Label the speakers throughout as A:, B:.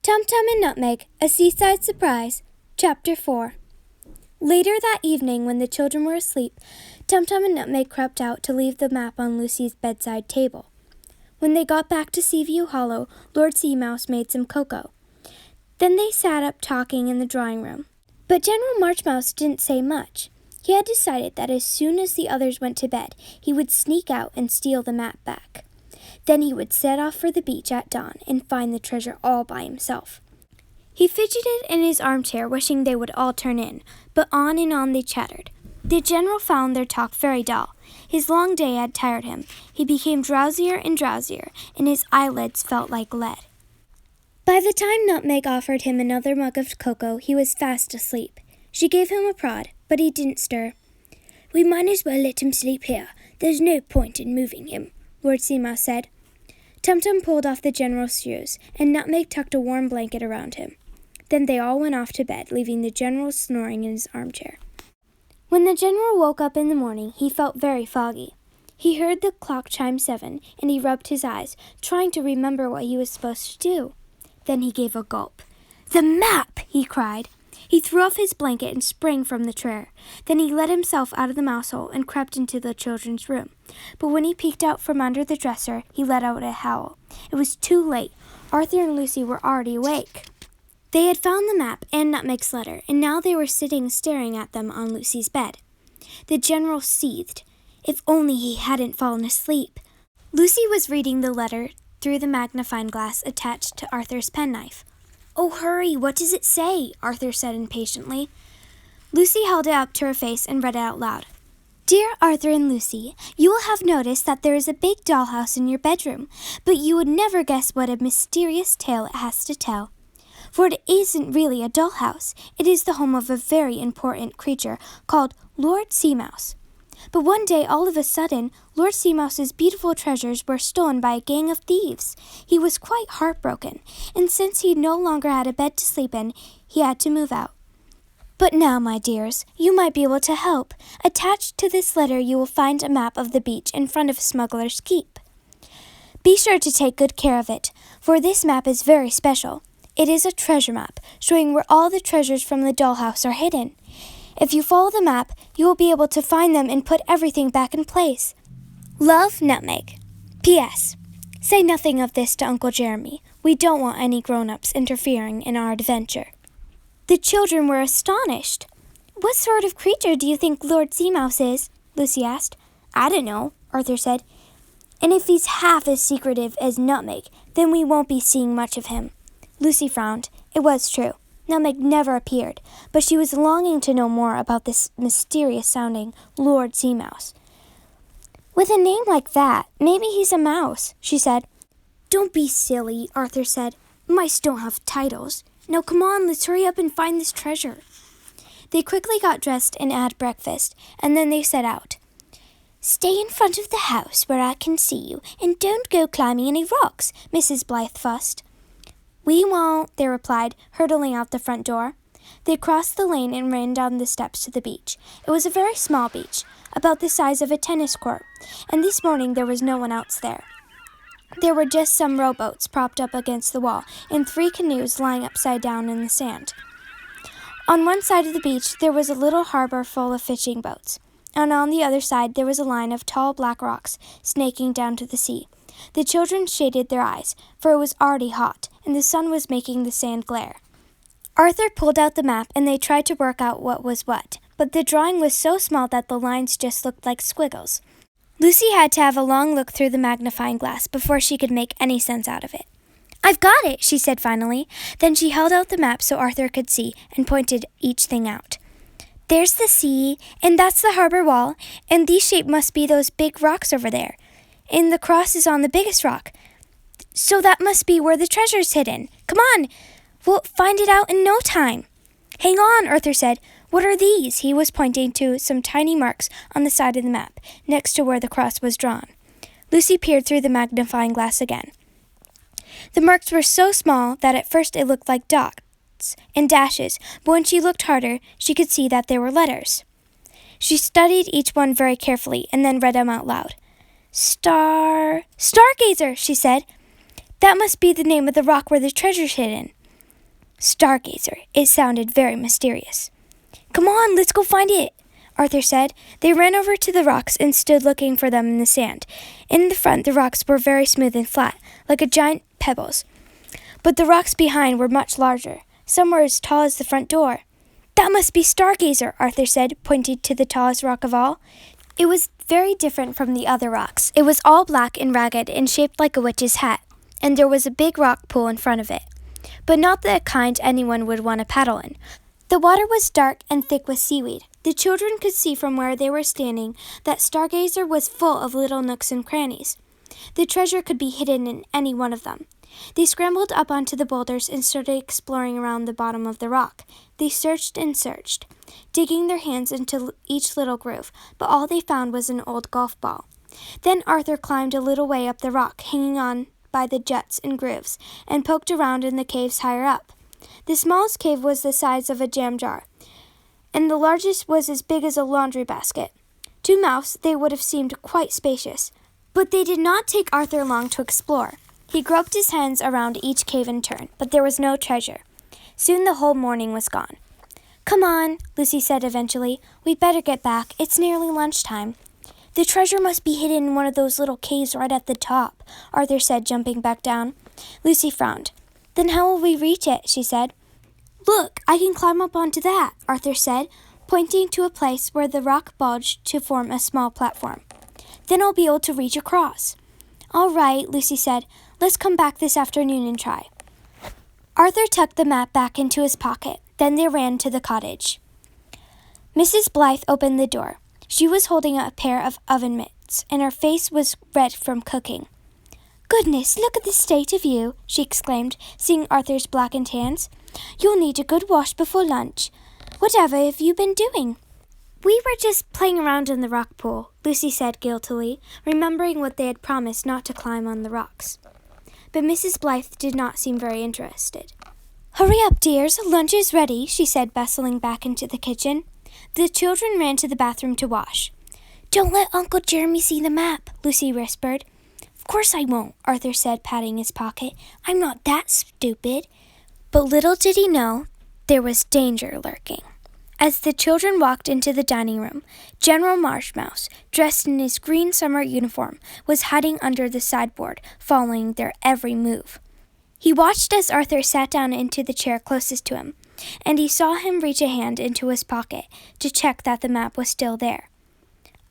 A: Tumtum and Nutmeg, A Seaside Surprise, Chapter 4. Later that evening, when the children were asleep, Tumtum and Nutmeg crept out to leave the map on Lucy's bedside table. When they got back to Seaview Hollow, Lord Seamouse made some cocoa. Then they sat up talking in the drawing room. But General Marchmouse didn't say much. He had decided that as soon as the others went to bed, he would sneak out and steal the map back. Then he would set off for the beach at dawn and find the treasure all by himself. He fidgeted in his armchair, wishing they would all turn in, but on and on they chattered. The general found their talk very dull. His long day had tired him. He became drowsier and drowsier, and his eyelids felt like lead. By the time Nutmeg offered him another mug of cocoa, he was fast asleep. She gave him a prod, but he didn't stir. "We might as well let him sleep here. There's no point in moving him," Lord Seamouse said. Tumtum pulled off the general's shoes, and Nutmeg tucked a warm blanket around him. Then they all went off to bed, leaving the general snoring in his armchair. When the general woke up in the morning, he felt very foggy. He heard the clock chime 7, and he rubbed his eyes, trying to remember what he was supposed to do. Then he gave a gulp. "The map!" he cried. He threw off his blanket and sprang from the chair. Then he let himself out of the mouse hole and crept into the children's room. But when he peeked out from under the dresser, he let out a howl. It was too late. Aurthor and Lucy were already awake. They had found the map and Nutmeg's letter, and now they were sitting staring at them on Lucy's bed. The general seethed. If only he hadn't fallen asleep. Lucy was reading the letter through the magnifying glass attached to Arthur's penknife. "Oh, hurry, what does it say?" Aurthor said impatiently. Lucy held it up to her face and read it out loud. "Dear Aurthor and Lucy, you will have noticed that there is a big dollhouse in your bedroom, but you would never guess what a mysterious tale it has to tell. For it isn't really a dollhouse. It is the home of a very important creature called Lord Seamouse. But one day, all of a sudden, Lord Seamouse's beautiful treasures were stolen by a gang of thieves. He was quite heartbroken, and since he no longer had a bed to sleep in, he had to move out. But now, my dears, you might be able to help. Attached to this letter you will find a map of the beach in front of Smuggler's Keep. Be sure to take good care of it, for this map is very special. It is a treasure map, showing where all the treasures from the dollhouse are hidden. If you follow the map, you will be able to find them and put everything back in place. Love, Nutmeg. P.S. Say nothing of this to Uncle Jeremy. We don't want any grown-ups interfering in our adventure." The children were astonished. "What sort of creature do you think Lord Seamouse is?" Lucy asked. "I don't know," Aurthor said. "And if he's half as secretive as Nutmeg, then we won't be seeing much of him." Lucy frowned. It was true. Nutmeg never appeared, but she was longing to know more about this mysterious-sounding Lord Seamouse. "With a name like that, maybe he's a mouse," she said. "Don't be silly," Aurthor said. "Mice don't have titles. Now come on, let's hurry up and find this treasure." They quickly got dressed and had breakfast, and then they set out. "Stay in front of the house where I can see you, and don't go climbing any rocks," Mrs. Blythe fussed. "We won't," they replied, hurtling out the front door. They crossed the lane and ran down the steps to the beach. It was a very small beach, about the size of a tennis court, and this morning there was no one else there. There were just some rowboats propped up against the wall, and 3 canoes lying upside down in the sand. On one side of the beach there was a little harbor full of fishing boats, and on the other side there was a line of tall black rocks snaking down to the sea. The children shaded their eyes, for it was already hot, and the sun was making the sand glare. Aurthor pulled out the map, and they tried to work out what was what, but the drawing was so small that the lines just looked like squiggles. Lucy had to have a long look through the magnifying glass before she could make any sense out of it. "I've got it," she said finally. Then she held out the map so Aurthor could see, and pointed each thing out. "There's the sea, and that's the harbor wall, and these shapes must be those big rocks over there. And the cross is on the biggest rock. So that must be where the treasure's hidden. Come on, we'll find it out in no time." "Hang on," Aurthor said. "What are these?" He was pointing to some tiny marks on the side of the map, next to where the cross was drawn. Lucy peered through the magnifying glass again. The marks were so small that at first it looked like dots and dashes, but when she looked harder, she could see that they were letters. She studied each one very carefully and then read them out loud. Stargazer, she said. "That must be the name of the rock where the treasure's hidden." Stargazer. It sounded very mysterious. Come on, let's go find it, Aurthor said. They ran over to the rocks and stood looking for them in the sand. In the front, the rocks were very smooth and flat, like a giant pebbles. But the rocks behind were much larger. Some were as tall as the front door. That must be Stargazer, Aurthor said, pointing to the tallest rock of all. It was very different from the other rocks. It was all black and ragged and shaped like a witch's hat, and there was a big rock pool in front of it, but not the kind anyone would want to paddle in. The water was dark and thick with seaweed. The children could see from where they were standing that Stargazer was full of little nooks and crannies. The treasure could be hidden in any one of them. They scrambled up onto the boulders and started exploring around the bottom of the rock. They searched and searched, digging their hands into each little groove, but all they found was an old golf ball. Then Aurthor climbed a little way up the rock, hanging on by the juts and grooves, and poked around in the caves higher up. The smallest cave was the size of a jam jar, and the largest was as big as a laundry basket. To Mouse, they would have seemed quite spacious, but they did not take Aurthor long to explore. He groped his hands around each cave in turn, but there was no treasure. Soon the whole morning was gone. Come on, Lucy said eventually. We'd better get back. It's nearly lunchtime. The treasure must be hidden in one of those little caves right at the top, Aurthor said, jumping back down. Lucy frowned. Then how will we reach it? She said. Look, I can climb up onto that, Aurthor said, pointing to a place where the rock bulged to form a small platform. Then I'll be able to reach across. All right, Lucy said. Let's come back this afternoon and try. Aurthor tucked the map back into his pocket. Then they ran to the cottage. Mrs. Blythe opened the door. She was holding a pair of oven mitts, and her face was red from cooking. Goodness, look at the state of you, she exclaimed, seeing Arthur's blackened hands. You'll need a good wash before lunch. Whatever have you been doing? We were just playing around in the rock pool, Lucy said guiltily, remembering what they had promised not to climb on the rocks. But Mrs. Blythe did not seem very interested. Hurry up, dears, lunch is ready, she said, bustling back into the kitchen. The children ran to the bathroom to wash. Don't let Uncle Jeremy see the map, Lucy whispered. Of course I won't, Aurthor said, patting his pocket. I'm not that stupid. But little did he know, there was danger lurking. As the children walked into the dining room, General Marchmouse, dressed in his green summer uniform, was hiding under the sideboard, following their every move. He watched as Aurthor sat down into the chair closest to him, and he saw him reach a hand into his pocket to check that the map was still there.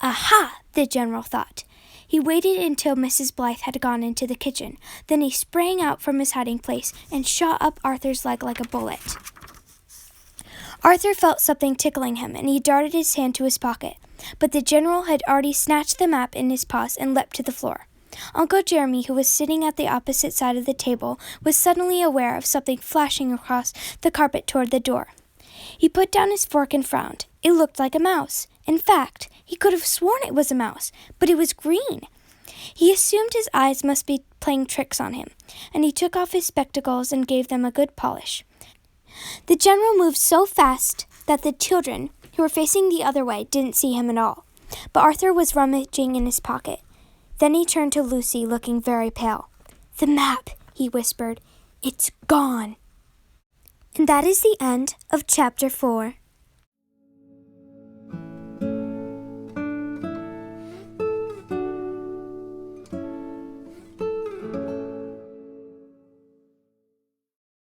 A: Aha, the general thought. He waited until Mrs. Blythe had gone into the kitchen. Then he sprang out from his hiding place and shot up Arthur's leg like a bullet. Aurthor felt something tickling him, and he darted his hand to his pocket. But the general had already snatched the map in his paws and leapt to the floor. Uncle Jeremy, who was sitting at the opposite side of the table, was suddenly aware of something flashing across the carpet toward the door. He put down his fork and frowned. It looked like a mouse. In fact, he could have sworn it was a mouse, but it was green. He assumed his eyes must be playing tricks on him, and he took off his spectacles and gave them a good polish. The general moved so fast that the children, who were facing the other way, didn't see him at all. But Aurthor was rummaging in his pocket. Then he turned to Lucy, looking very pale. The map, he whispered. It's gone. And that is the end of Chapter 4.